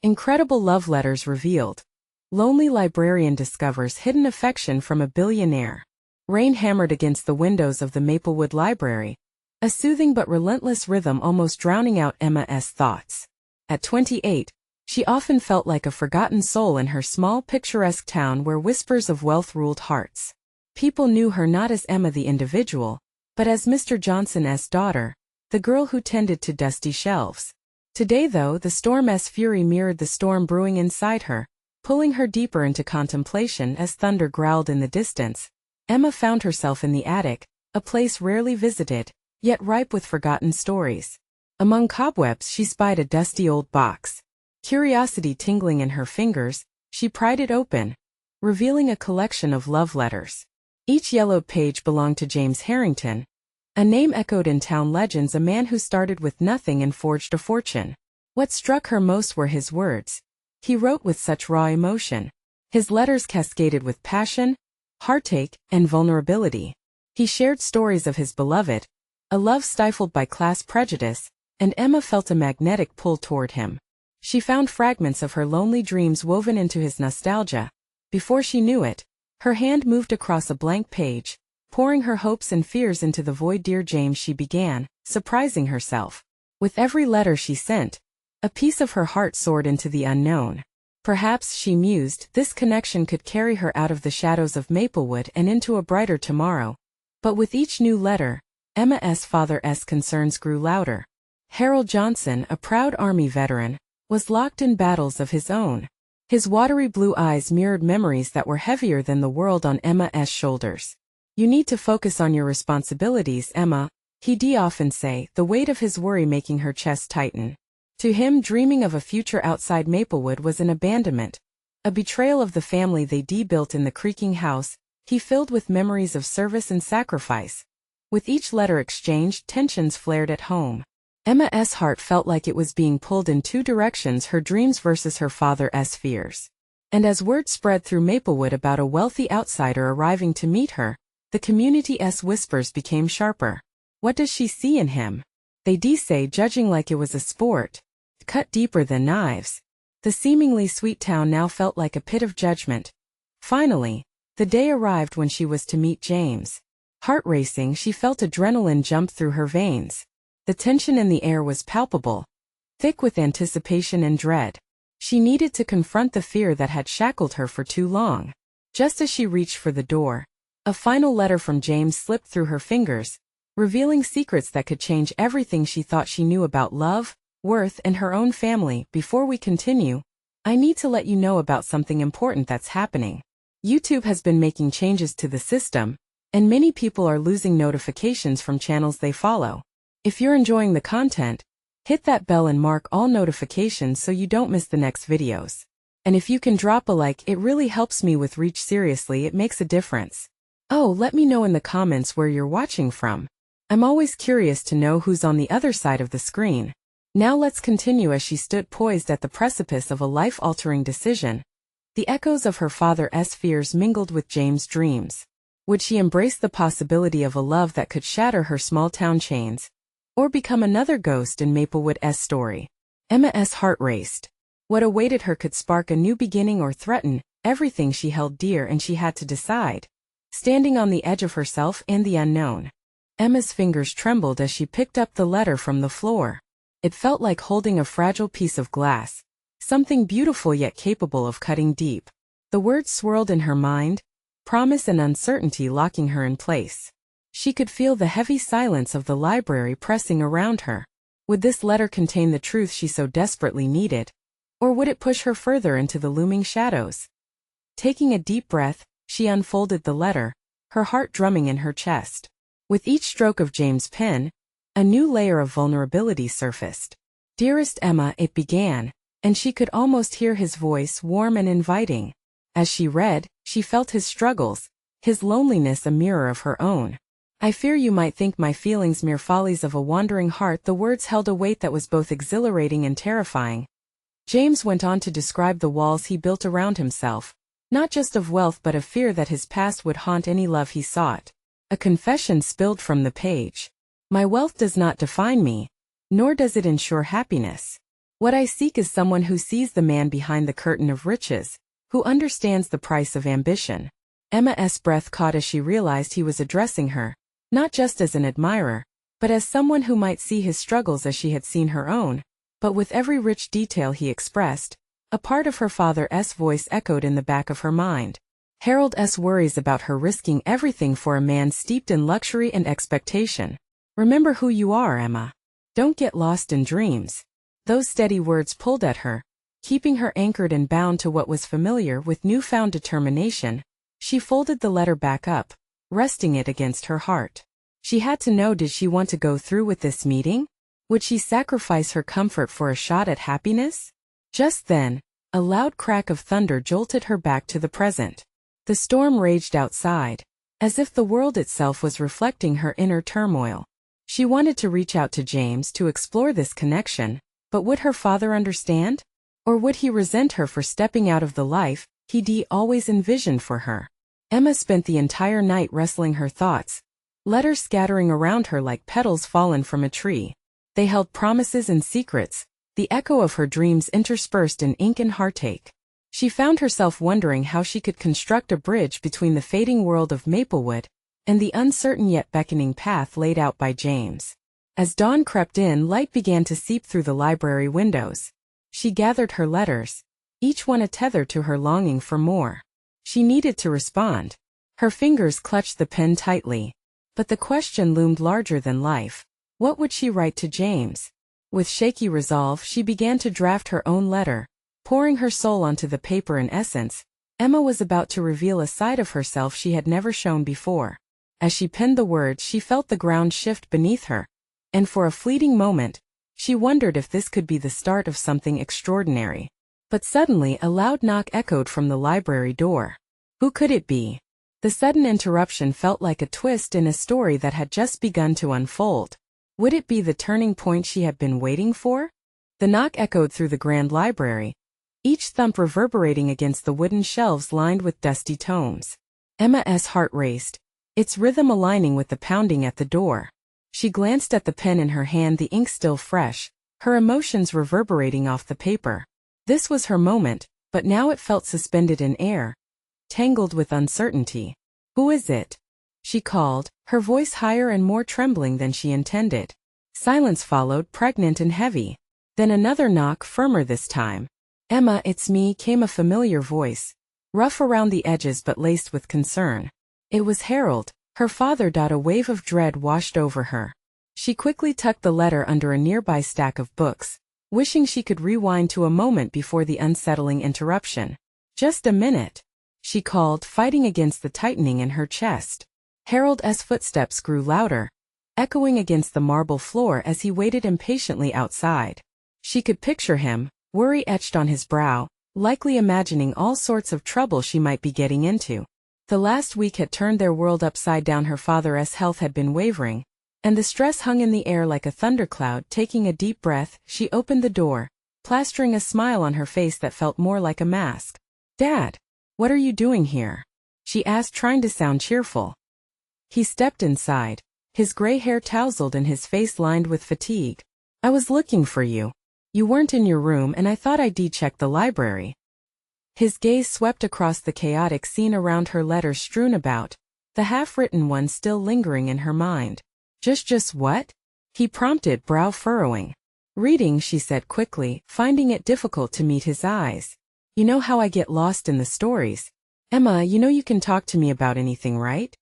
Incredible love letters revealed. Lonely librarian discovers hidden affection from a billionaire. Rain hammered against the windows of the Maplewood Library, a soothing but relentless rhythm almost drowning out Emma's thoughts. At 28, she often felt like a forgotten soul in her small picturesque town where whispers of wealth ruled hearts. People knew her not as Emma the individual, but as Mr. Johnson's daughter, the girl who tended to dusty shelves. Today though, the storm's fury mirrored the storm brewing inside her, pulling her deeper into contemplation as thunder growled in the distance. Emma found herself in the attic, a place rarely visited, yet ripe with forgotten stories. Among cobwebs she spied a dusty old box. Curiosity tingling in her fingers, she pried it open, revealing a collection of love letters. Each yellowed page belonged to James Harrington, a name echoed in town legends, a man who started with nothing and forged a fortune. What struck her most were his words. He wrote with such raw emotion. His letters cascaded with passion, heartache, and vulnerability. He shared stories of his beloved, a love stifled by class prejudice, and Emma felt a magnetic pull toward him. She found fragments of her lonely dreams woven into his nostalgia. Before she knew it, her hand moved across a blank page, pouring her hopes and fears into the void. Dear James, she began, surprising herself. With every letter she sent, a piece of her heart soared into the unknown. Perhaps, she mused, this connection could carry her out of the shadows of Maplewood and into a brighter tomorrow. But with each new letter, Emma's father's concerns grew louder. Harold Johnson, a proud Army veteran, was locked in battles of his own. His watery blue eyes mirrored memories that were heavier than the world on Emma's shoulders. You need to focus on your responsibilities, Emma, he'd often say, the weight of his worry making her chest tighten. To him, dreaming of a future outside Maplewood was an abandonment, a betrayal of the family they'd built in the creaking house, he filled with memories of service and sacrifice. With each letter exchanged, tensions flared at home. Emma's heart felt like it was being pulled in two directions, her dreams versus her father's fears. And as word spread through Maplewood about a wealthy outsider arriving to meet her, the community's whispers became sharper. What does she see in him? They'd say, judging like it was a sport, cut deeper than knives. The seemingly sweet town now felt like a pit of judgment. Finally, the day arrived when she was to meet James. Heart racing, she felt adrenaline jump through her veins. The tension in the air was palpable, thick with anticipation and dread. She needed to confront the fear that had shackled her for too long. Just as she reached for the door, a final letter from James slipped through her fingers, revealing secrets that could change everything she thought she knew about love, worth, and her own family. Before we continue, I need to let you know about something important that's happening. YouTube has been making changes to the system, and many people are losing notifications from channels they follow. If you're enjoying the content, hit that bell and mark all notifications so you don't miss the next videos. And if you can drop a like, it really helps me with reach. Seriously, it makes a difference. Oh, let me know in the comments where you're watching from. I'm always curious to know who's on the other side of the screen. Now let's continue. As she stood poised at the precipice of a life-altering decision, the echoes of her father's fears mingled with James' dreams. Would she embrace the possibility of a love that could shatter her small-town chains, or become another ghost in Maplewood's story? Emma's heart raced. What awaited her could spark a new beginning or threaten everything she held dear, and she had to decide. Standing on the edge of herself and the unknown, Emma's fingers trembled as she picked up the letter from the floor. It felt like holding a fragile piece of glass, something beautiful yet capable of cutting deep. The words swirled in her mind, promise and uncertainty locking her in place. She could feel the heavy silence of the library pressing around her. Would this letter contain the truth she so desperately needed, or would it push her further into the looming shadows? Taking a deep breath, she unfolded the letter, her heart drumming in her chest. With each stroke of James' pen, a new layer of vulnerability surfaced. Dearest Emma, it began, and she could almost hear his voice, warm and inviting. As she read, she felt his struggles, his loneliness a mirror of her own. I fear you might think my feelings mere follies of a wandering heart. The words held a weight that was both exhilarating and terrifying. James went on to describe the walls he built around himself, not just of wealth but of fear that his past would haunt any love he sought. A confession spilled from the page. My wealth does not define me, nor does it ensure happiness. What I seek is someone who sees the man behind the curtain of riches, who understands the price of ambition. Emma's breath caught as she realized he was addressing her, not just as an admirer, but as someone who might see his struggles as she had seen her own. But with every rich detail he expressed, a part of her father's voice echoed in the back of her mind. Harold's worries about her risking everything for a man steeped in luxury and expectation. Remember who you are, Emma. Don't get lost in dreams. Those steady words pulled at her, keeping her anchored and bound to what was familiar. With newfound determination, she folded the letter back up, resting it against her heart. She had to know, did she want to go through with this meeting? Would she sacrifice her comfort for a shot at happiness? Just then, a loud crack of thunder jolted her back to the present. The storm raged outside, as if the world itself was reflecting her inner turmoil. She wanted to reach out to James to explore this connection, but would her father understand? Or would he resent her for stepping out of the life he'd always envisioned for her? Emma spent the entire night wrestling her thoughts, letters scattering around her like petals fallen from a tree. They held promises and secrets, the echo of her dreams interspersed in ink and heartache. She found herself wondering how she could construct a bridge between the fading world of Maplewood and the uncertain yet beckoning path laid out by James. As dawn crept in, light began to seep through the library windows. She gathered her letters, each one a tether to her longing for more. She needed to respond. Her fingers clutched the pen tightly. But the question loomed larger than life. What would she write to James? With shaky resolve, she began to draft her own letter, pouring her soul onto the paper. In essence, Emma was about to reveal a side of herself she had never shown before. As she penned the words, she felt the ground shift beneath her, and for a fleeting moment, she wondered if this could be the start of something extraordinary. But suddenly a loud knock echoed from the library door. Who could it be? The sudden interruption felt like a twist in a story that had just begun to unfold. Would it be the turning point she had been waiting for? The knock echoed through the grand library, each thump reverberating against the wooden shelves lined with dusty tomes. Emma's heart raced, its rhythm aligning with the pounding at the door. She glanced at the pen in her hand, the ink still fresh, her emotions reverberating off the paper. This was her moment, but now it felt suspended in air, tangled with uncertainty. Who is it? She called, her voice higher and more trembling than she intended. Silence followed, pregnant and heavy. Then another knock, firmer this time. Emma, it's me, came a familiar voice, rough around the edges but laced with concern. It was Harold, her father. A wave of dread washed over her. She quickly tucked the letter under a nearby stack of books, wishing she could rewind to a moment before the unsettling interruption. Just a minute, she called, fighting against the tightening in her chest. Harold's footsteps grew louder, echoing against the marble floor as he waited impatiently outside. She could picture him, worry etched on his brow, likely imagining all sorts of trouble she might be getting into. The last week had turned their world upside down. Her father's health had been wavering, and the stress hung in the air like a thundercloud. Taking a deep breath, she opened the door, plastering a smile on her face that felt more like a mask. "Dad, what are you doing here?" she asked, trying to sound cheerful. He stepped inside, his gray hair tousled and his face lined with fatigue. "I was looking for you. You weren't in your room and I thought I'd check the library." His gaze swept across the chaotic scene around her, letters strewn about, the half-written ones still lingering in her mind. Just what?" he prompted, brow furrowing. "Reading," she said quickly, finding it difficult to meet his eyes. "You know how I get lost in the stories. Emma, you know you can talk to me about anything, right?"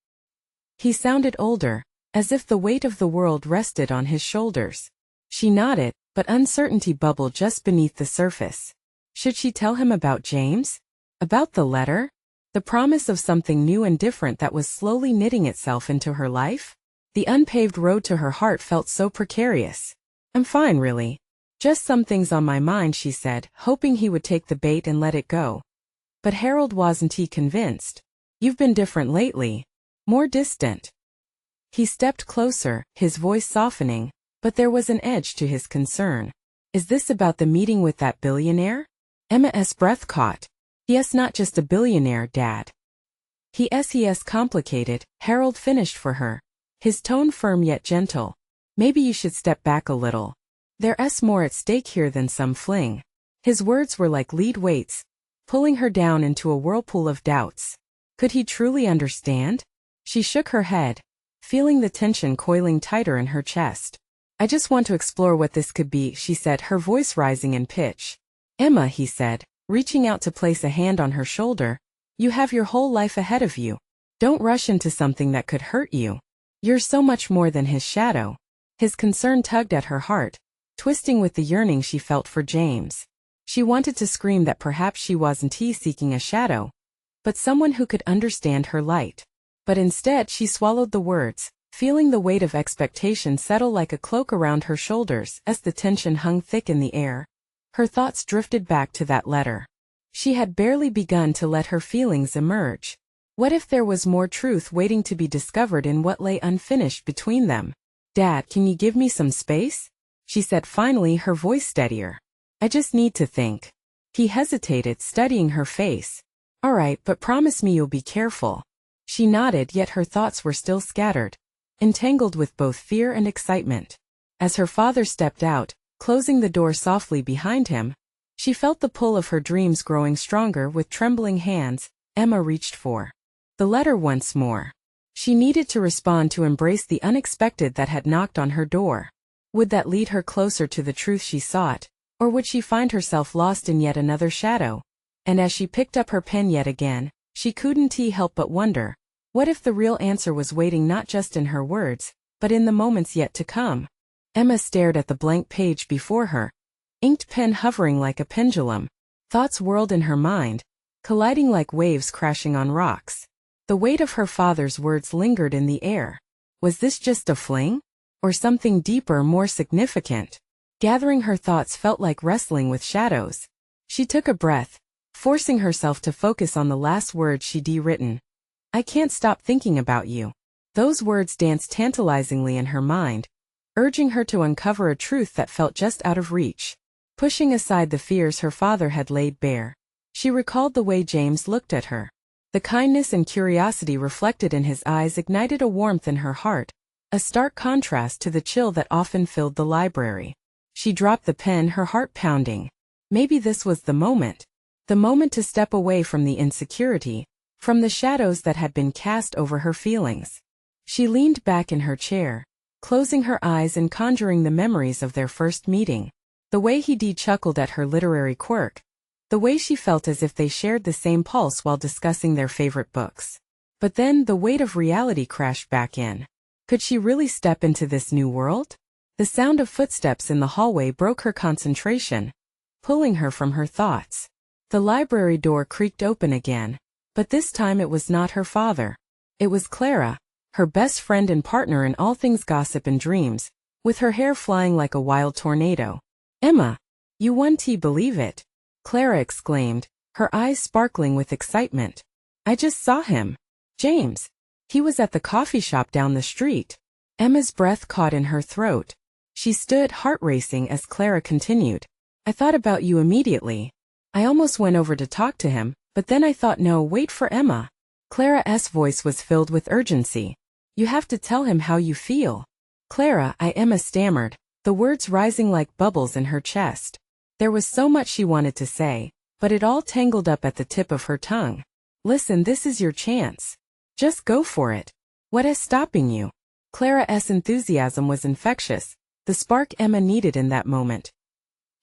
He sounded older, as if the weight of the world rested on his shoulders. She nodded, but uncertainty bubbled just beneath the surface. Should she tell him about James? About the letter? The promise of something new and different that was slowly knitting itself into her life? The unpaved road to her heart felt so precarious. "I'm fine, really. Just some things on my mind," she said, hoping he would take the bait and let it go. But Harold wasn't convinced. "You've been different lately. More distant." He stepped closer, his voice softening, but there was an edge to his concern. "Is this about the meeting with that billionaire?" Emma's breath caught. "Yes, not just a billionaire, Dad. He's complicated," Harold finished for her, his tone firm yet gentle. "Maybe you should step back a little. There's more at stake here than some fling. His words were like lead weights, pulling her down into a whirlpool of doubts. Could he truly understand? She shook her head, feeling the tension coiling tighter in her chest. I just want to explore what this could be, she said, her voice rising in pitch. Emma, he said, reaching out to place a hand on her shoulder, you have your whole life ahead of you. Don't rush into something that could hurt you. You're so much more than his shadow. His concern tugged at her heart, twisting with the yearning she felt for James. She wanted to scream that perhaps she wasn't seeking a shadow, but someone who could understand her light. But instead she swallowed the words, feeling the weight of expectation settle like a cloak around her shoulders as the tension hung thick in the air. Her thoughts drifted back to that letter. She had barely begun to let her feelings emerge. What if there was more truth waiting to be discovered in what lay unfinished between them? Dad, can you give me some space? She said finally, her voice steadier. I just need to think. He hesitated, studying her face. All right, but promise me you'll be careful. She nodded, yet her thoughts were still scattered, entangled with both fear and excitement. As her father stepped out, closing the door softly behind him, she felt the pull of her dreams growing stronger. With trembling hands, Emma reached for the letter once more. She needed to respond, to embrace the unexpected that had knocked on her door. Would that lead her closer to the truth she sought, or would she find herself lost in yet another shadow? And as she picked up her pen yet again, she couldn't help but wonder, what if the real answer was waiting not just in her words, but in the moments yet to come? Emma stared at the blank page before her, inked pen hovering like a pendulum. Thoughts whirled in her mind, colliding like waves crashing on rocks. The weight of her father's words lingered in the air. Was this just a fling? Or something deeper, more significant? Gathering her thoughts felt like wrestling with shadows. She took a breath, forcing herself to focus on the last words she'd written. I can't stop thinking about you. Those words danced tantalizingly in her mind, urging her to uncover a truth that felt just out of reach. Pushing aside the fears her father had laid bare, she recalled the way James looked at her. The kindness and curiosity reflected in his eyes ignited a warmth in her heart, a stark contrast to the chill that often filled the library. She dropped the pen, her heart pounding. Maybe this was the moment to step away from the insecurity, from the shadows that had been cast over her feelings. She leaned back in her chair, closing her eyes and conjuring the memories of their first meeting. The way he chuckled at her literary quirk, the way she felt as if they shared the same pulse while discussing their favorite books. But then the weight of reality crashed back in. Could she really step into this new world? The sound of footsteps in the hallway broke her concentration, pulling her from her thoughts. The library door creaked open again, but this time it was not her father. It was Clara, her best friend and partner in all things gossip and dreams, with her hair flying like a wild tornado. Emma, you won't believe it, Clara exclaimed, her eyes sparkling with excitement. I just saw him. James. He was at the coffee shop down the street. Emma's breath caught in her throat. She stood, heart racing, as Clara continued. I thought about you immediately. I almost went over to talk to him, but then I thought, no, wait for Emma. Clara's voice was filled with urgency. You have to tell him how you feel. Clara, Emma stammered, the words rising like bubbles in her chest. There was so much she wanted to say, but it all tangled up at the tip of her tongue. Listen, this is your chance. Just go for it. What is stopping you? Clara's enthusiasm was infectious, the spark Emma needed in that moment.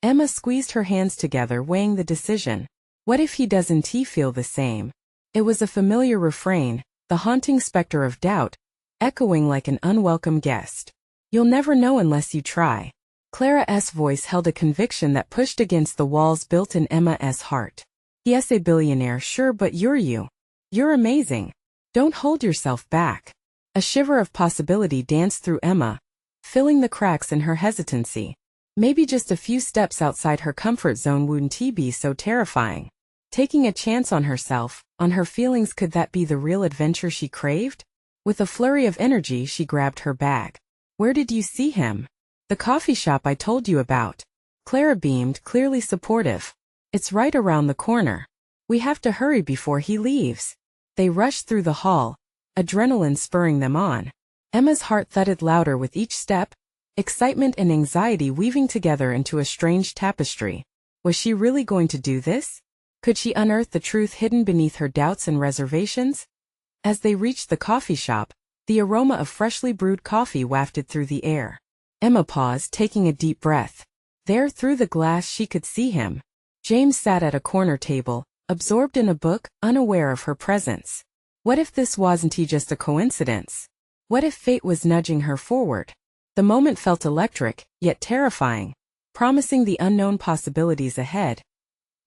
Emma squeezed her hands together, weighing the decision. What if he doesn't feel the same? It was a familiar refrain, the haunting specter of doubt, echoing like an unwelcome guest. You'll never know unless you try. Clara's voice held a conviction that pushed against the walls built in Emma's heart. Yes, a billionaire, sure, but you're you. You're amazing. Don't hold yourself back. A shiver of possibility danced through Emma, filling the cracks in her hesitancy. Maybe just a few steps outside her comfort zone wouldn't be so terrifying. Taking a chance on herself, on her feelings, could that be the real adventure she craved? With a flurry of energy she grabbed her bag. Where did you see him? The coffee shop I told you about. Clara beamed, clearly supportive. It's right around the corner. We have to hurry before he leaves. They rushed through the hall, adrenaline spurring them on. Emma's heart thudded louder with each step, excitement and anxiety weaving together into a strange tapestry. Was she really going to do this? Could she unearth the truth hidden beneath her doubts and reservations? As they reached the coffee shop, the aroma of freshly brewed coffee wafted through the air. Emma paused, taking a deep breath. There, through the glass, she could see him. James sat at a corner table, absorbed in a book, unaware of her presence. What if this wasn't just a coincidence? What if fate was nudging her forward? The moment felt electric, yet terrifying, promising the unknown possibilities ahead.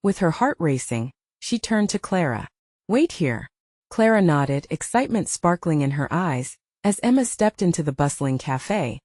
With her heart racing, she turned to Clara. "Wait here." Clara nodded, excitement sparkling in her eyes, as Emma stepped into the bustling cafe.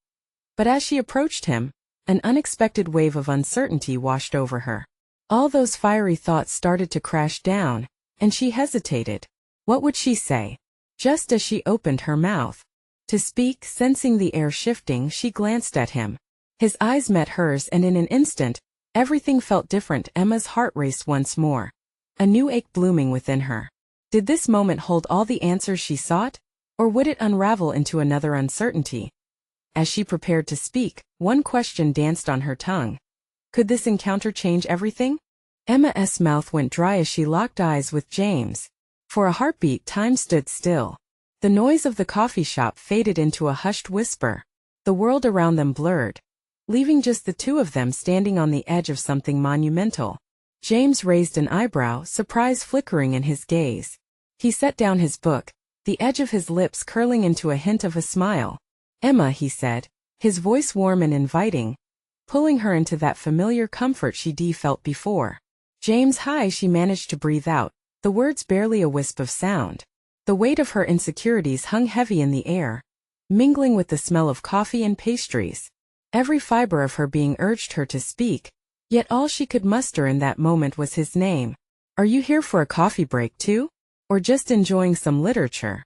But as she approached him, an unexpected wave of uncertainty washed over her. All those fiery thoughts started to crash down, and she hesitated. What would she say? Just as she opened her mouth to speak, sensing the air shifting, she glanced at him. His eyes met hers, and in an instant, everything felt different. Emma's heart raced once more, a new ache blooming within her. Did this moment hold all the answers she sought, or would it unravel into another uncertainty? As she prepared to speak, one question danced on her tongue. Could this encounter change everything? Emma's mouth went dry as she locked eyes with James. For a heartbeat, time stood still. The noise of the coffee shop faded into a hushed whisper. The world around them blurred, leaving just the two of them standing on the edge of something monumental. James raised an eyebrow, surprise flickering in his gaze. He set down his book, the edge of his lips curling into a hint of a smile. "Emma," he said, his voice warm and inviting, pulling her into that familiar comfort she felt before. "James, hi," she managed to breathe out, the words barely a wisp of sound. The weight of her insecurities hung heavy in the air, mingling with the smell of coffee and pastries. Every fiber of her being urged her to speak, yet all she could muster in that moment was his name. "Are you here for a coffee break too? Or just enjoying some literature?"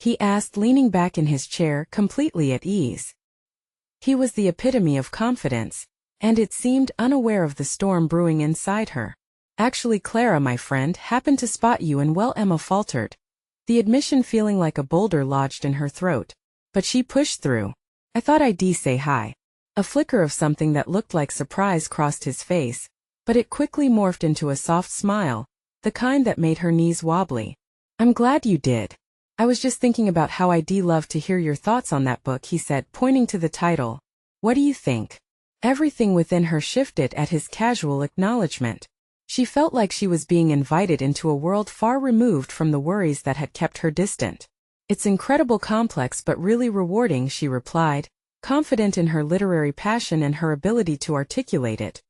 he asked, leaning back in his chair, completely at ease. He was the epitome of confidence, and it seemed unaware of the storm brewing inside her. "Actually, Clara, my friend, happened to spot you and well," Emma faltered, the admission feeling like a boulder lodged in her throat. But she pushed through. "I thought I'd say hi." A flicker of something that looked like surprise crossed his face, but it quickly morphed into a soft smile, the kind that made her knees wobbly. "I'm glad you did. I was just thinking about how I'd love to hear your thoughts on that book," he said, pointing to the title. "What do you think?" Everything within her shifted at his casual acknowledgement. She felt like she was being invited into a world far removed from the worries that had kept her distant. "It's incredible, complex but really rewarding," she replied, confident in her literary passion and her ability to articulate it.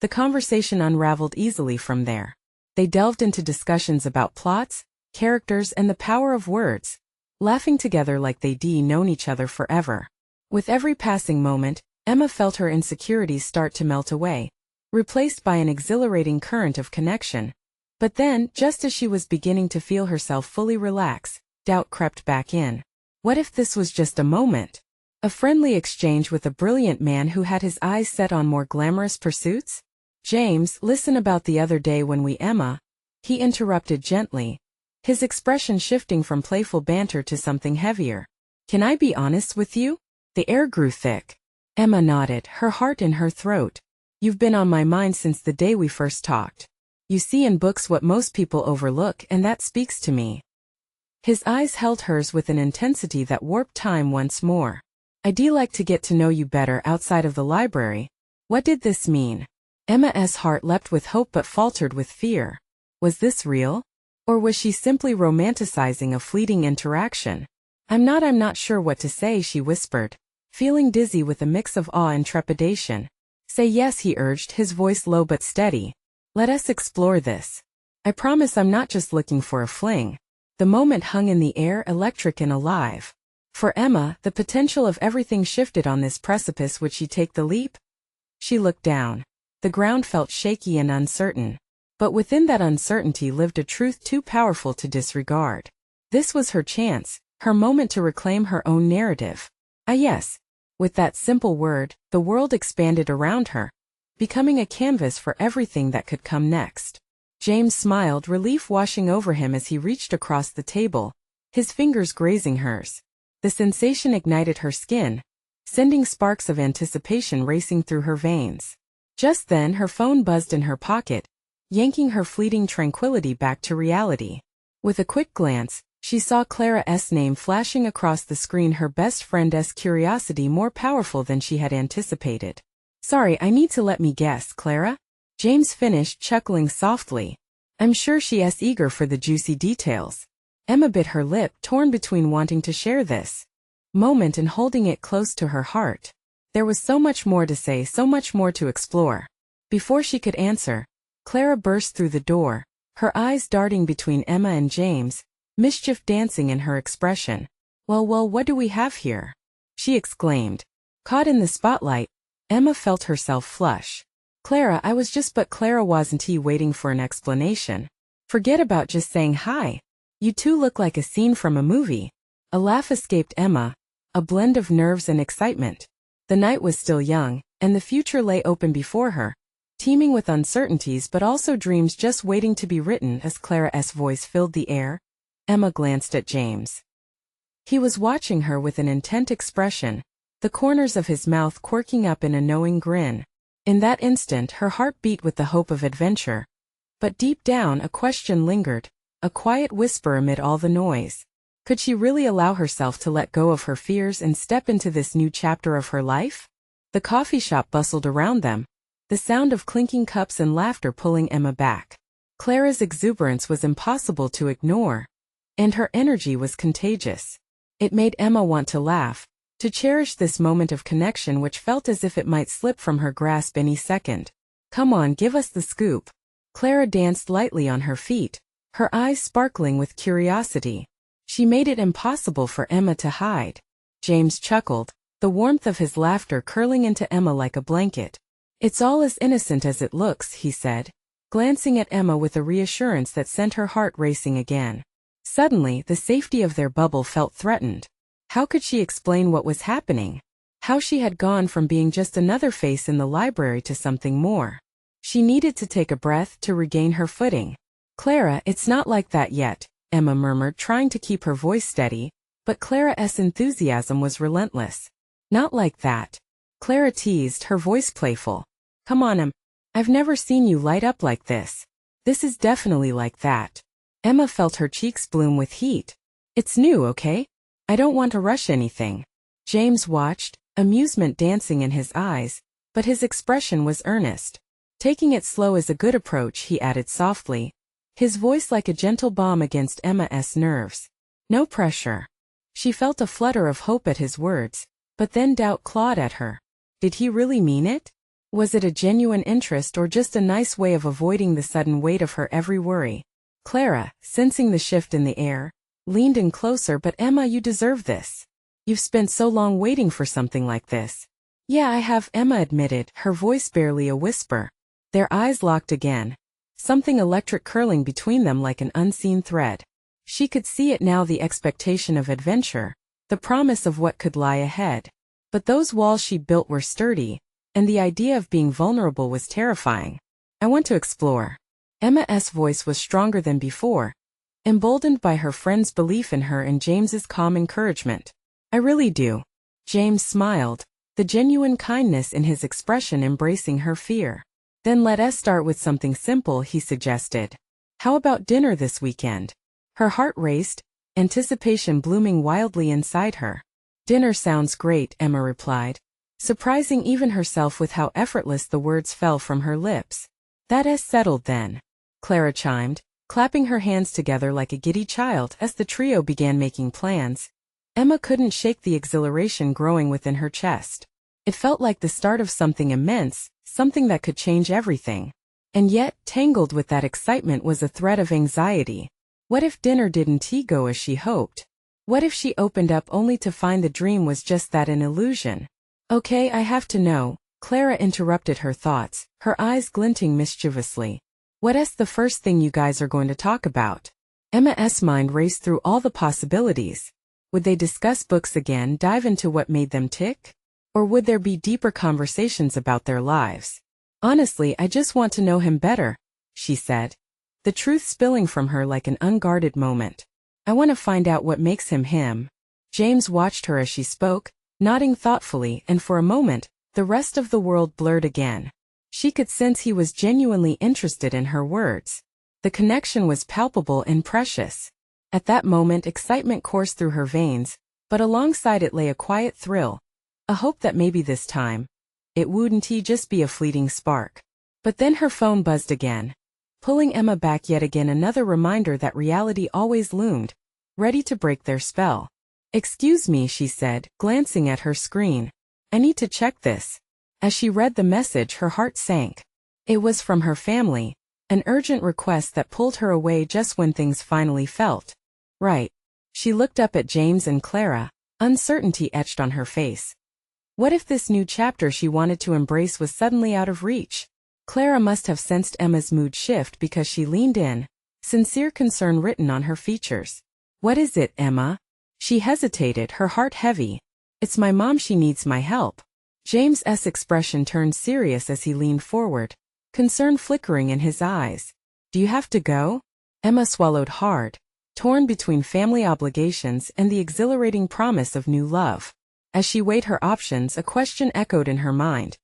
The conversation unraveled easily from there. They delved into discussions about plots, characters, and the power of words, laughing together like they'd known each other forever. With every passing moment, Emma felt her insecurities start to melt away, replaced by an exhilarating current of connection. But then, just as she was beginning to feel herself fully relax, doubt crept back in. What if this was just a moment? A friendly exchange with a brilliant man who had his eyes set on more glamorous pursuits? "James, listen, about the other day when we Emma," he interrupted gently, his expression shifting from playful banter to something heavier. "Can I be honest with you?" The air grew thick. Emma nodded, her heart in her throat. "You've been on my mind since the day we first talked. You see in books what most people overlook, and that speaks to me." His eyes held hers with an intensity that warped time once more. "I'd like to get to know you better outside of the library." What did this mean? Emma's heart leapt with hope but faltered with fear. Was this real? Or was she simply romanticizing a fleeting interaction? I'm not sure what to say," she whispered, feeling dizzy with a mix of awe and trepidation. "Say yes," he urged, his voice low but steady. "Let us explore this. I promise I'm not just looking for a fling." The moment hung in the air, electric and alive. For Emma, the potential of everything shifted on this precipice. Would she take the leap? She looked down. The ground felt shaky and uncertain. But within that uncertainty lived a truth too powerful to disregard. This was her chance, her moment to reclaim her own narrative. Ah yes. With that simple word, the world expanded around her, becoming a canvas for everything that could come next. James smiled, relief washing over him as he reached across the table, his fingers grazing hers. The sensation ignited her skin, sending sparks of anticipation racing through her veins. Just then her phone buzzed in her pocket, yanking her fleeting tranquility back to reality. With a quick glance, she saw Clara's name flashing across the screen, her best friend's curiosity more powerful than she had anticipated. "Sorry, I need to let me guess, Clara?" James finished, chuckling softly. "I'm sure she's eager for the juicy details." Emma bit her lip, torn between wanting to share this moment and holding it close to her heart. There was so much more to say, so much more to explore. Before she could answer, Clara burst through the door, her eyes darting between Emma and James, mischief dancing in her expression. Well, what do we have here?" she exclaimed. Caught in the spotlight, Emma felt herself flush. "Clara, I was just..." But Clara wasn't waiting for an explanation. "Forget about just saying hi. You two look like a scene from a movie." A laugh escaped Emma, a blend of nerves and excitement. The night was still young, and the future lay open before her, teeming with uncertainties but also dreams just waiting to be written. As Clara's voice filled the air, Emma glanced at James. He was watching her with an intent expression, the corners of his mouth quirking up in a knowing grin. In that instant her heart beat with the hope of adventure. But deep down a question lingered, a quiet whisper amid all the noise. Could she really allow herself to let go of her fears and step into this new chapter of her life? The coffee shop bustled around them, the sound of clinking cups and laughter pulling Emma back. Clara's exuberance was impossible to ignore, and her energy was contagious. It made Emma want to laugh, to cherish this moment of connection which felt as if it might slip from her grasp any second. "Come on, give us the scoop." Clara danced lightly on her feet, her eyes sparkling with curiosity. She made it impossible for Emma to hide. James chuckled, the warmth of his laughter curling into Emma like a blanket. "It's all as innocent as it looks," he said, glancing at Emma with a reassurance that sent her heart racing again. Suddenly, the safety of their bubble felt threatened. How could she explain what was happening? How she had gone from being just another face in the library to something more? She needed to take a breath to regain her footing. "Clara, it's not like that yet," Emma murmured, trying to keep her voice steady, but Clara's enthusiasm was relentless. "Not like that," Clara teased, her voice playful. "Come on, I've never seen you light up like this. This is definitely like that." Emma felt her cheeks bloom with heat. "It's new, okay? I don't want to rush anything." James watched, amusement dancing in his eyes, but his expression was earnest. "Taking it slow is a good approach," he added softly, his voice like a gentle balm against Emma's nerves. "No pressure." She felt a flutter of hope at his words, but then doubt clawed at her. Did he really mean it? Was it a genuine interest or just a nice way of avoiding the sudden weight of her every worry? Clara, sensing the shift in the air, leaned in closer. "But Emma, you deserve this. You've spent so long waiting for something like this." "Yeah, I have," Emma admitted, her voice barely a whisper. Their eyes locked again, something electric curling between them like an unseen thread. She could see it now, the expectation of adventure, the promise of what could lie ahead. But those walls she'd built were sturdy, and the idea of being vulnerable was terrifying. "I want to explore." Emma's voice was stronger than before, emboldened by her friend's belief in her and James's calm encouragement. "I really do." James smiled, the genuine kindness in his expression embracing her fear. "Then let us start with something simple," he suggested. "How about dinner this weekend?" Her heart raced, anticipation blooming wildly inside her. "Dinner sounds great," Emma replied, surprising even herself with how effortless the words fell from her lips. "That is settled then," Clara chimed, clapping her hands together like a giddy child as the trio began making plans. Emma couldn't shake the exhilaration growing within her chest. It felt like the start of something immense, something that could change everything. And yet, tangled with that excitement was a thread of anxiety. What if dinner didn't go as she hoped? What if she opened up only to find the dream was just that, an illusion? "Okay, I have to know," Clara interrupted her thoughts, her eyes glinting mischievously. "What's the first thing you guys are going to talk about?" Emma's mind raced through all the possibilities. Would they discuss books again, dive into what made them tick? Or would there be deeper conversations about their lives? "Honestly, I just want to know him better," she said, the truth spilling from her like an unguarded moment. "I want to find out what makes him him." James watched her as she spoke, nodding thoughtfully, and for a moment, the rest of the world blurred again. She could sense he was genuinely interested in her words. The connection was palpable and precious. At that moment, excitement coursed through her veins, but alongside it lay a quiet thrill, a hope that maybe this time, it wouldn't just be a fleeting spark. But then her phone buzzed again, pulling Emma back yet again, another reminder that reality always loomed, ready to break their spell. "Excuse me," she said, glancing at her screen. "I need to check this." As she read the message, her heart sank. It was from her family, an urgent request that pulled her away just when things finally felt right. She looked up at James and Clara, uncertainty etched on her face. What if this new chapter she wanted to embrace was suddenly out of reach? Clara must have sensed Emma's mood shift because she leaned in, sincere concern written on her features. "What is it, Emma?" She hesitated, her heart heavy. "It's my mom, she needs my help." James's expression turned serious as he leaned forward, concern flickering in his eyes. "Do you have to go?" Emma swallowed hard, torn between family obligations and the exhilarating promise of new love. As she weighed her options, a question echoed in her mind.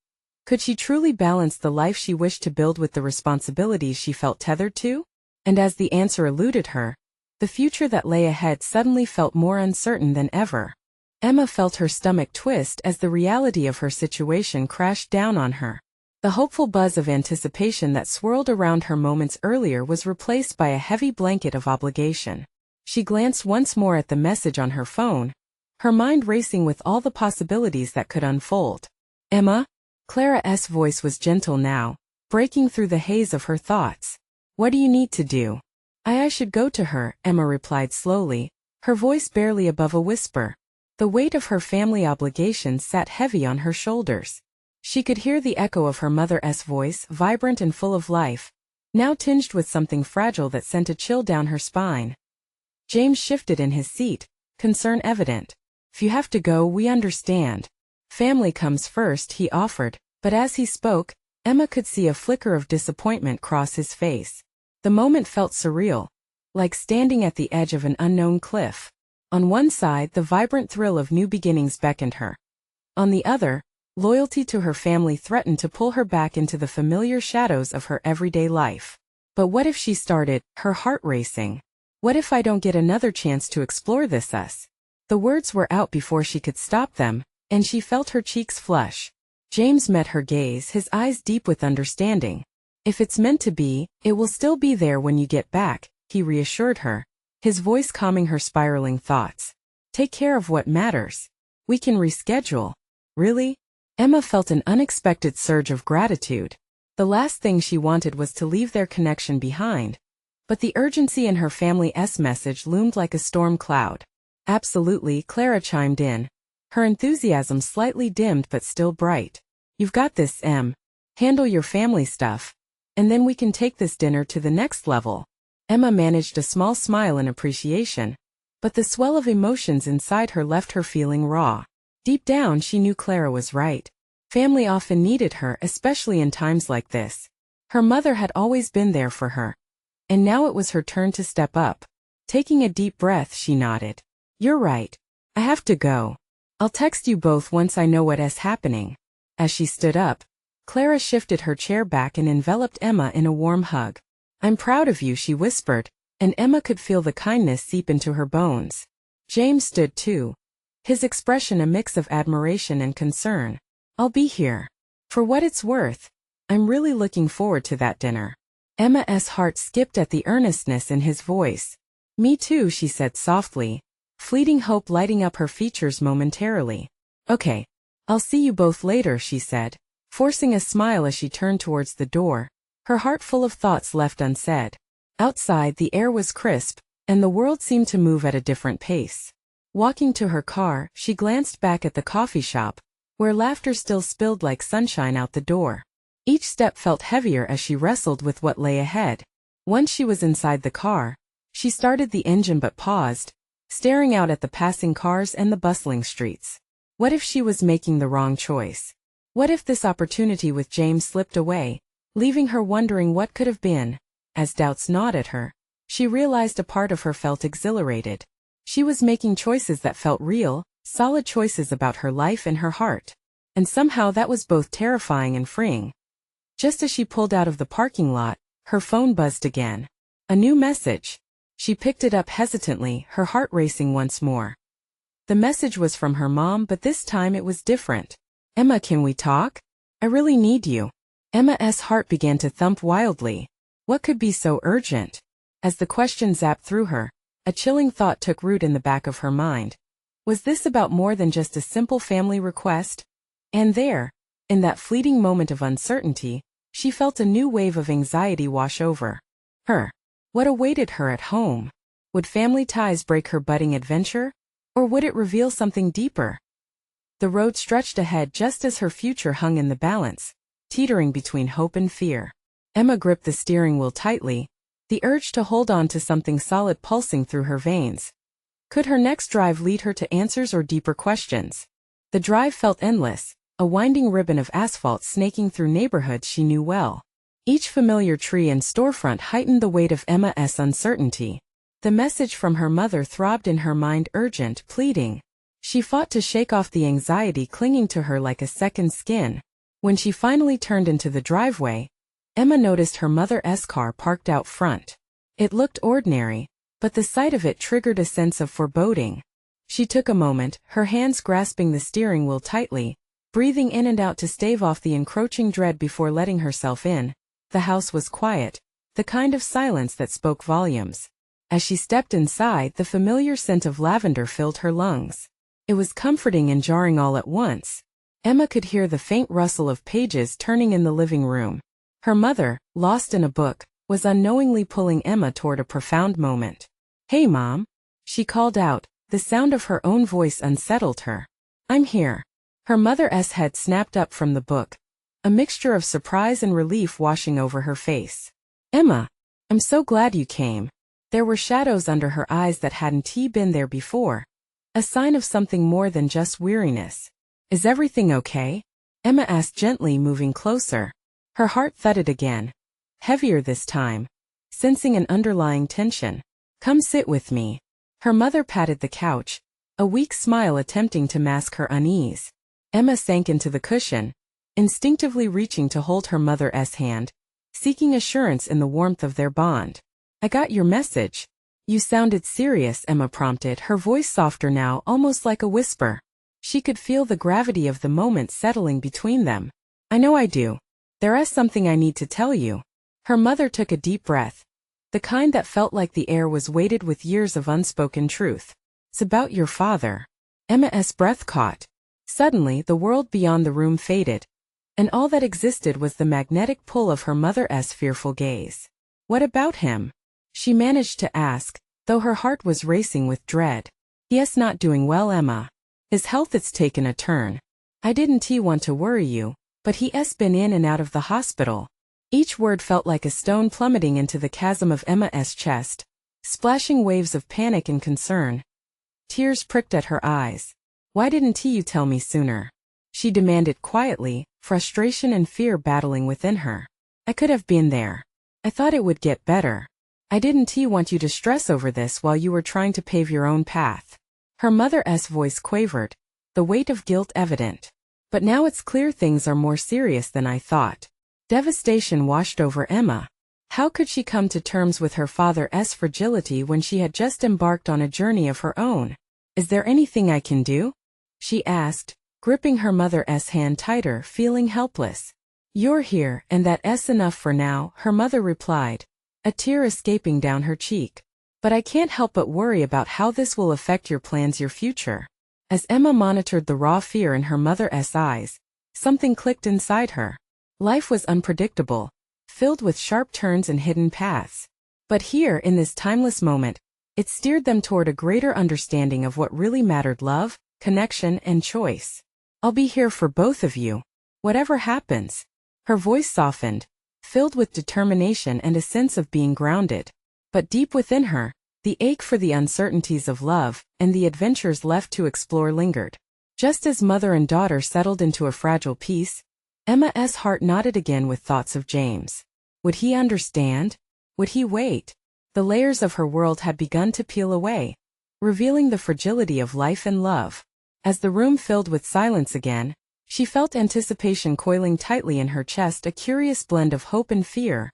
Could she truly balance the life she wished to build with the responsibilities she felt tethered to? And as the answer eluded her, the future that lay ahead suddenly felt more uncertain than ever. Emma felt her stomach twist as the reality of her situation crashed down on her. The hopeful buzz of anticipation that swirled around her moments earlier was replaced by a heavy blanket of obligation. She glanced once more at the message on her phone, her mind racing with all the possibilities that could unfold. "Emma?" Clara's voice was gentle now, breaking through the haze of her thoughts. "What do you need to do?" I should go to her," Emma replied slowly, her voice barely above a whisper. The weight of her family obligations sat heavy on her shoulders. She could hear the echo of her mother's voice, vibrant and full of life, now tinged with something fragile that sent a chill down her spine. James shifted in his seat, concern evident. "If you have to go, we understand. Family comes first," he offered, but as he spoke, Emma could see a flicker of disappointment cross his face. The moment felt surreal, like standing at the edge of an unknown cliff. On one side, the vibrant thrill of new beginnings beckoned her. On the other, loyalty to her family threatened to pull her back into the familiar shadows of her everyday life. But what if she started, her heart racing? What if I don't get another chance to explore this us? The words were out before she could stop them, and she felt her cheeks flush. James met her gaze, his eyes deep with understanding. "If it's meant to be, it will still be there when you get back," he reassured her, his voice calming her spiraling thoughts. "Take care of what matters. We can reschedule." "Really?" Emma felt an unexpected surge of gratitude. The last thing she wanted was to leave their connection behind, but the urgency in her family's message loomed like a storm cloud. "Absolutely," Clara chimed in, her enthusiasm slightly dimmed but still bright. "You've got this, Em. Handle your family stuff, and then we can take this dinner to the next level." Emma managed a small smile in appreciation, but the swell of emotions inside her left her feeling raw. Deep down, she knew Clara was right. Family often needed her, especially in times like this. Her mother had always been there for her, and now it was her turn to step up. Taking a deep breath, she nodded. "You're right. I have to go. I'll text you both once I know what is happening." As she stood up, Clara shifted her chair back and enveloped Emma in a warm hug. "I'm proud of you," she whispered, and Emma could feel the kindness seep into her bones. James stood too, his expression a mix of admiration and concern. "I'll be here. For what it's worth, I'm really looking forward to that dinner." Emma's heart skipped at the earnestness in his voice. "Me too," she said softly, fleeting hope lighting up her features momentarily. "Okay, I'll see you both later," she said, forcing a smile as she turned towards the door, her heart full of thoughts left unsaid. Outside, the air was crisp, and the world seemed to move at a different pace. Walking to her car, she glanced back at the coffee shop, where laughter still spilled like sunshine out the door. Each step felt heavier as she wrestled with what lay ahead. Once she was inside the car, she started the engine but paused, staring out at the passing cars and the bustling streets. What if she was making the wrong choice? What if this opportunity with James slipped away, leaving her wondering what could have been? As doubts gnawed at her, she realized a part of her felt exhilarated. She was making choices that felt real, solid choices about her life and her heart. And somehow that was both terrifying and freeing. Just as she pulled out of the parking lot, her phone buzzed again. A new message. She picked it up hesitantly, her heart racing once more. The message was from her mom, but this time it was different. "Emma, can we talk? I really need you." Emma's heart began to thump wildly. What could be so urgent? As the question zapped through her, a chilling thought took root in the back of her mind. Was this about more than just a simple family request? And there, in that fleeting moment of uncertainty, she felt a new wave of anxiety wash over her. What awaited her at home? Would family ties break her budding adventure? Or would it reveal something deeper? The road stretched ahead just as her future hung in the balance, teetering between hope and fear. Emma gripped the steering wheel tightly, the urge to hold on to something solid pulsing through her veins. Could her next drive lead her to answers or deeper questions? The drive felt endless, a winding ribbon of asphalt snaking through neighborhoods she knew well. Each familiar tree and storefront heightened the weight of Emma's uncertainty. The message from her mother throbbed in her mind, urgent, pleading. She fought to shake off the anxiety clinging to her like a second skin. When she finally turned into the driveway, Emma noticed her mother's car parked out front. It looked ordinary, but the sight of it triggered a sense of foreboding. She took a moment, her hands grasping the steering wheel tightly, breathing in and out to stave off the encroaching dread before letting herself in. The house was quiet, the kind of silence that spoke volumes. As she stepped inside, the familiar scent of lavender filled her lungs. It was comforting and jarring all at once. Emma could hear the faint rustle of pages turning in the living room. Her mother, lost in a book, was unknowingly pulling Emma toward a profound moment. "Hey, Mom," she called out. The sound of her own voice unsettled her. "I'm here." Her mother's head snapped up from the book, a mixture of surprise and relief washing over her face. "Emma, I'm so glad you came." There were shadows under her eyes that hadn't been there before, a sign of something more than just weariness. "Is everything okay?" Emma asked gently, moving closer. Her heart thudded again, heavier this time, sensing an underlying tension. "Come sit with me." Her mother patted the couch, a weak smile attempting to mask her unease. Emma sank into the cushion, instinctively reaching to hold her mother's hand, seeking assurance in the warmth of their bond. "I got your message." "You sounded serious," Emma prompted, her voice softer now, almost like a whisper. She could feel the gravity of the moment settling between them. "I know I do. There's something I need to tell you." Her mother took a deep breath, the kind that felt like the air was weighted with years of unspoken truth. "It's about your father." Emma's breath caught. Suddenly, the world beyond the room faded, and all that existed was the magnetic pull of her mother's fearful gaze. "What about him?" she managed to ask, though her heart was racing with dread. "He's not doing well, Emma. His health's taken a turn. I didn't want to worry you, but he's been in and out of the hospital." Each word felt like a stone plummeting into the chasm of Emma's chest, splashing waves of panic and concern. Tears pricked at her eyes. "Why didn't you tell me sooner?" she demanded quietly, frustration and fear battling within her. "I could have been there. I thought it would get better. I didn't want you to stress over this while you were trying to pave your own path." Her mother's voice quavered, the weight of guilt evident. "But now it's clear things are more serious than I thought." Devastation washed over Emma. How could she come to terms with her father's fragility when she had just embarked on a journey of her own? "Is there anything I can do?" she asked, gripping her mother's hand tighter, feeling helpless. "You're here, and that's enough for now," her mother replied, a tear escaping down her cheek. "But I can't help but worry about how this will affect your plans, your future." As Emma monitored the raw fear in her mother's eyes, something clicked inside her. Life was unpredictable, filled with sharp turns and hidden paths. But here, in this timeless moment, it steered them toward a greater understanding of what really mattered: love, connection, and choice. "I'll be here for both of you, whatever happens." Her voice softened, filled with determination and a sense of being grounded. But deep within her, the ache for the uncertainties of love and the adventures left to explore lingered. Just as mother and daughter settled into a fragile peace, Emma's heart knotted again with thoughts of James. Would he understand? Would he wait? The layers of her world had begun to peel away, revealing the fragility of life and love. As the room filled with silence again, she felt anticipation coiling tightly in her chest, a curious blend of hope and fear.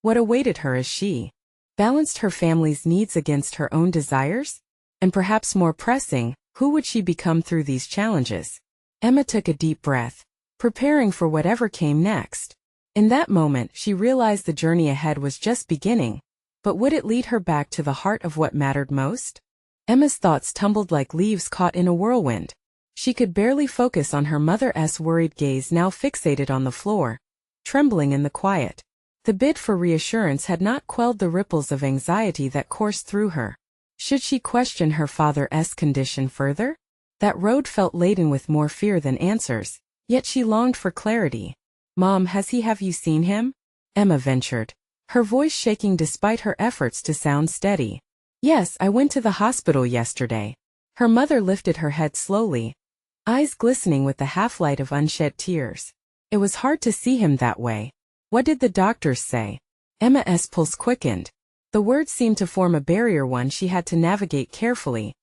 What awaited her as she balanced her family's needs against her own desires? And perhaps more pressing, who would she become through these challenges? Emma took a deep breath, preparing for whatever came next. In that moment, she realized the journey ahead was just beginning, but would it lead her back to the heart of what mattered most? Emma's thoughts tumbled like leaves caught in a whirlwind. She could barely focus on her mother's worried gaze, now fixated on the floor, trembling in the quiet. The bid for reassurance had not quelled the ripples of anxiety that coursed through her. Should she question her father's condition further? That road felt laden with more fear than answers, yet she longed for clarity. "Mom, have you seen him?" Emma ventured, her voice shaking despite her efforts to sound steady. "Yes, I went to the hospital yesterday." Her mother lifted her head slowly, eyes glistening with the half-light of unshed tears. "It was hard to see him that way." "What did the doctors say?" Emma's pulse quickened. The words seemed to form a barrier, one she had to navigate carefully,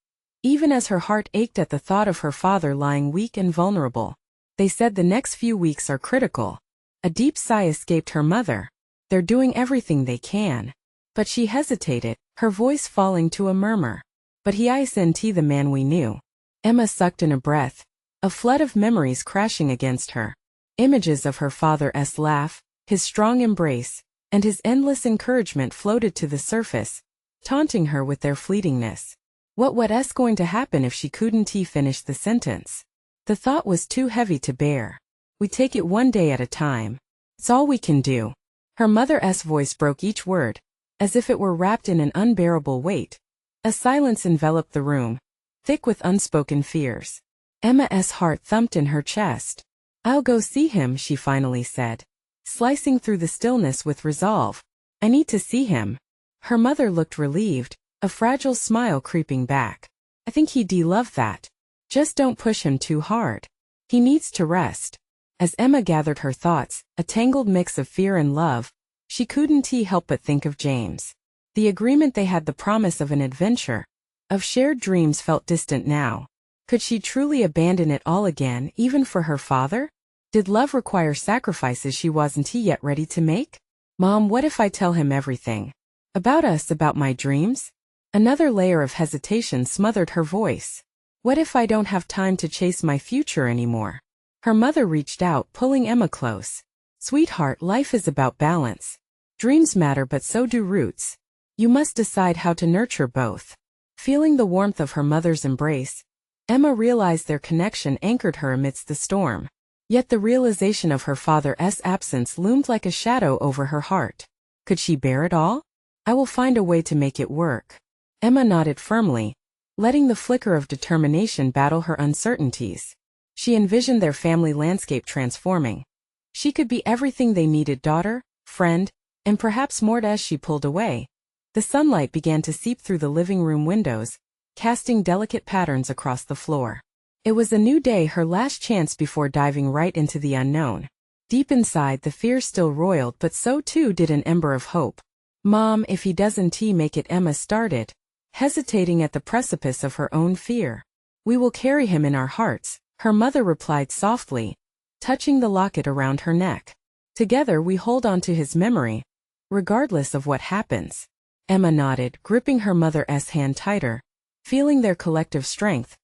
even as her heart ached at the thought of her father lying weak and vulnerable. "They said the next few weeks are critical." A deep sigh escaped her mother. "They're doing everything they can." But she hesitated, her voice falling to a murmur. "But he isn't the man we knew." Emma sucked in a breath, a flood of memories crashing against her. Images of her father's laugh, his strong embrace, and his endless encouragement floated to the surface, taunting her with their fleetingness. What's going to happen if she couldn't finish the sentence? The thought was too heavy to bear. "We take it one day at a time. It's all we can do." Her mother's voice broke each word, as if it were wrapped in an unbearable weight. A silence enveloped the room, thick with unspoken fears. Emma's heart thumped in her chest. "I'll go see him," she finally said, slicing through the stillness with resolve. "I need to see him." Her mother looked relieved, a fragile smile creeping back. "I think he'd love that. Just don't push him too hard. He needs to rest." As Emma gathered her thoughts, a tangled mix of fear and love, she couldn't help but think of James. The agreement they had, the promise of an adventure, of shared dreams, felt distant now. Could she truly abandon it all again, even for her father? Did love require sacrifices she wasn't yet ready to make? "Mom, what if I tell him everything? About us, about my dreams?" Another layer of hesitation smothered her voice. "What if I don't have time to chase my future anymore?" Her mother reached out, pulling Emma close. "Sweetheart, life is about balance. Dreams matter, but so do roots. You must decide how to nurture both." Feeling the warmth of her mother's embrace, Emma realized their connection anchored her amidst the storm. Yet the realization of her father's absence loomed like a shadow over her heart. Could she bear it all? "I will find a way to make it work." Emma nodded firmly, letting the flicker of determination battle her uncertainties. She envisioned their family landscape transforming. She could be everything they needed: daughter, friend, and perhaps more. As she pulled away, the sunlight began to seep through the living room windows, casting delicate patterns across the floor. It was a new day, her last chance before diving right into the unknown. Deep inside, the fear still roiled, but so too did an ember of hope. "Mom, if he doesn't make it," Emma started, hesitating at the precipice of her own fear. "We will carry him in our hearts," her mother replied softly, touching the locket around her neck. "Together we hold on to his memory, regardless of what happens." Emma nodded, gripping her mother's hand tighter, feeling their collective strength.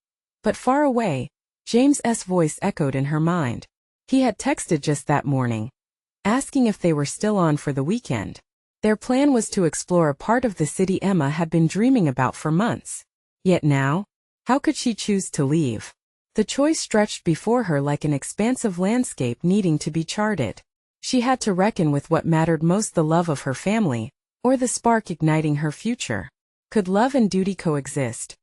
But far away, James's voice echoed in her mind. He had texted just that morning, asking if they were still on for the weekend. Their plan was to explore a part of the city Emma had been dreaming about for months. Yet now, how could she choose to leave? The choice stretched before her like an expansive landscape needing to be charted. She had to reckon with what mattered most: the love of her family, or the spark igniting her future. Could love and duty coexist?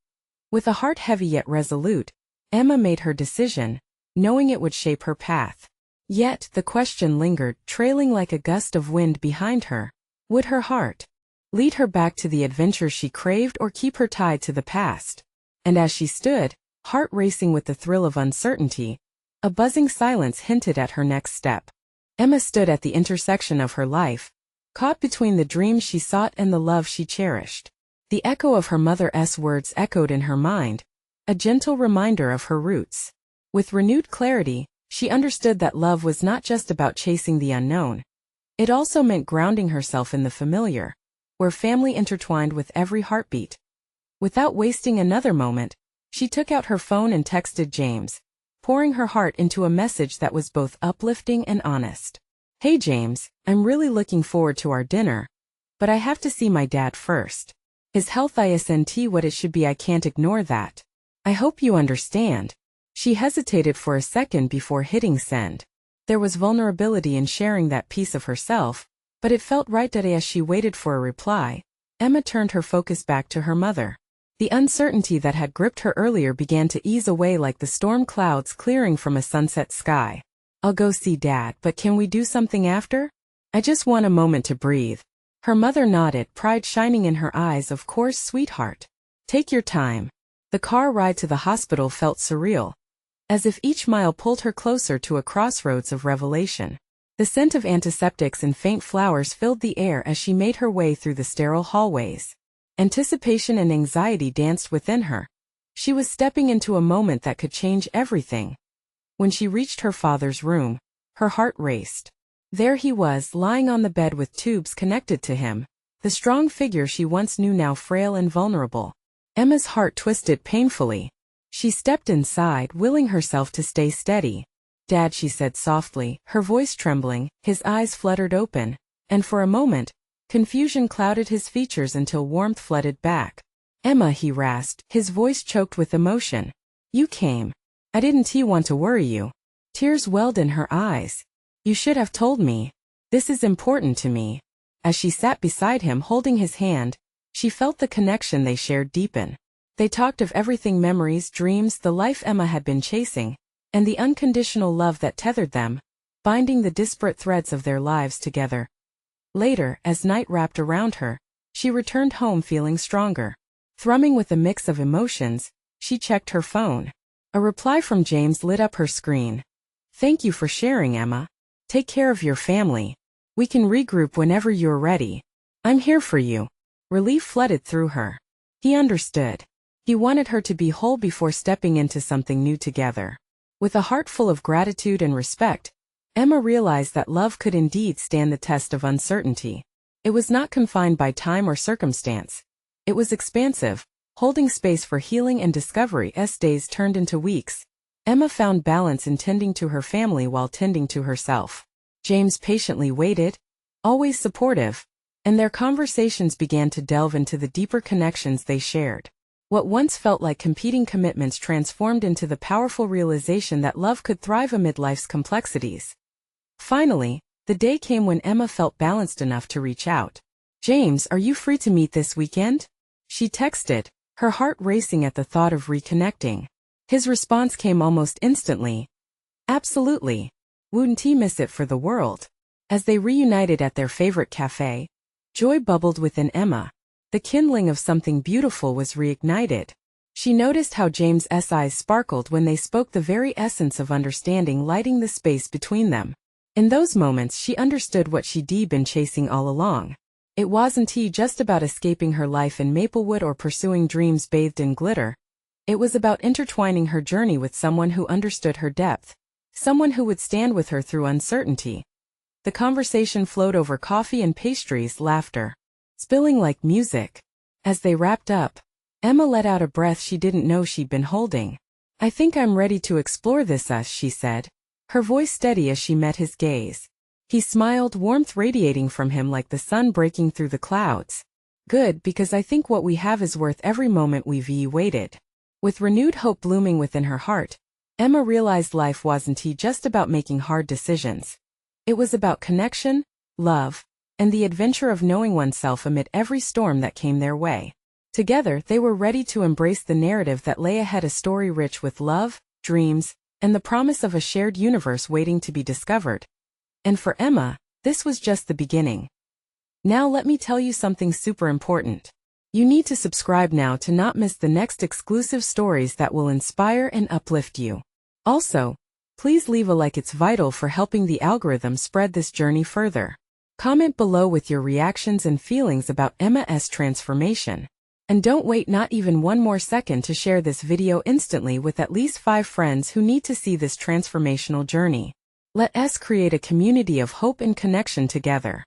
With a heart heavy yet resolute, Emma made her decision, knowing it would shape her path. Yet the question lingered, trailing like a gust of wind behind her. Would her heart lead her back to the adventure she craved, or keep her tied to the past? And as she stood, heart racing with the thrill of uncertainty, a buzzing silence hinted at her next step. Emma stood at the intersection of her life, caught between the dreams she sought and the love she cherished. The echo of her mother's words echoed in her mind, a gentle reminder of her roots. With renewed clarity, she understood that love was not just about chasing the unknown. It also meant grounding herself in the familiar, where family intertwined with every heartbeat. Without wasting another moment, she took out her phone and texted James, pouring her heart into a message that was both uplifting and honest. "Hey James, I'm really looking forward to our dinner, but I have to see my dad first. His health isn't what it should be. I can't ignore that. I hope you understand." She hesitated for a second before hitting send. There was vulnerability in sharing that piece of herself, but it felt right that as she waited for a reply, Emma turned her focus back to her mother. The uncertainty that had gripped her earlier began to ease away like the storm clouds clearing from a sunset sky. "I'll go see Dad, but can we do something after? I just want a moment to breathe." Her mother nodded, pride shining in her eyes. "Of course, sweetheart. Take your time." The car ride to the hospital felt surreal, as if each mile pulled her closer to a crossroads of revelation. The scent of antiseptics and faint flowers filled the air as she made her way through the sterile hallways. Anticipation and anxiety danced within her. She was stepping into a moment that could change everything. When she reached her father's room, her heart raced. There he was, lying on the bed with tubes connected to him, the strong figure she once knew now frail and vulnerable. Emma's heart twisted painfully. She stepped inside, willing herself to stay steady. "Dad," she said softly, her voice trembling. His eyes fluttered open, and for a moment, confusion clouded his features until warmth flooded back. "Emma," he rasped, his voice choked with emotion. "You came. I didn't want to worry you." Tears welled in her eyes. "You should have told me. This is important to me." As she sat beside him holding his hand, she felt the connection they shared deepen. They talked of everything: memories, dreams, the life Emma had been chasing, and the unconditional love that tethered them, binding the disparate threads of their lives together. Later, as night wrapped around her, she returned home feeling stronger. Thrumming with a mix of emotions, she checked her phone. A reply from James lit up her screen. "Thank you for sharing, Emma. Take care of your family. We can regroup whenever you're ready. I'm here for you." Relief flooded through her. He understood. He wanted her to be whole before stepping into something new together. With a heart full of gratitude and respect, Emma realized that love could indeed stand the test of uncertainty. It was not confined by time or circumstance. It was expansive, holding space for healing and discovery. As days turned into weeks, Emma found balance in tending to her family while tending to herself. James patiently waited, always supportive, and their conversations began to delve into the deeper connections they shared. What once felt like competing commitments transformed into the powerful realization that love could thrive amid life's complexities. Finally, the day came when Emma felt balanced enough to reach out. "James, are you free to meet this weekend?" She texted, her heart racing at the thought of reconnecting. His response came almost instantly. "Absolutely. Wouldn't miss it for the world." As they reunited at their favorite cafe, joy bubbled within Emma. The kindling of something beautiful was reignited. She noticed how James's eyes sparkled when they spoke, the very essence of understanding lighting the space between them. In those moments she understood what she'd been chasing all along. It wasn't just about escaping her life in Maplewood or pursuing dreams bathed in glitter. It was about intertwining her journey with someone who understood her depth, someone who would stand with her through uncertainty. The conversation flowed over coffee and pastries, laughter spilling like music. As they wrapped up, Emma let out a breath she didn't know she'd been holding. "I think I'm ready to explore this," she said, her voice steady as she met his gaze. He smiled, warmth radiating from him like the sun breaking through the clouds. "Good, because I think what we have is worth every moment we've waited." With renewed hope blooming within her heart, Emma realized life wasn't just about making hard decisions. It was about connection, love, and the adventure of knowing oneself amid every storm that came their way. Together, they were ready to embrace the narrative that lay ahead, a story rich with love, dreams, and the promise of a shared universe waiting to be discovered. And for Emma, this was just the beginning. Now let me tell you something super important. You need to subscribe now to not miss the next exclusive stories that will inspire and uplift you. Also, please leave a like, it's vital for helping the algorithm spread this journey further. Comment below with your reactions and feelings about Emma's transformation. And don't wait not even one more second to share this video instantly with at least 5 friends who need to see this transformational journey. Let us create a community of hope and connection together.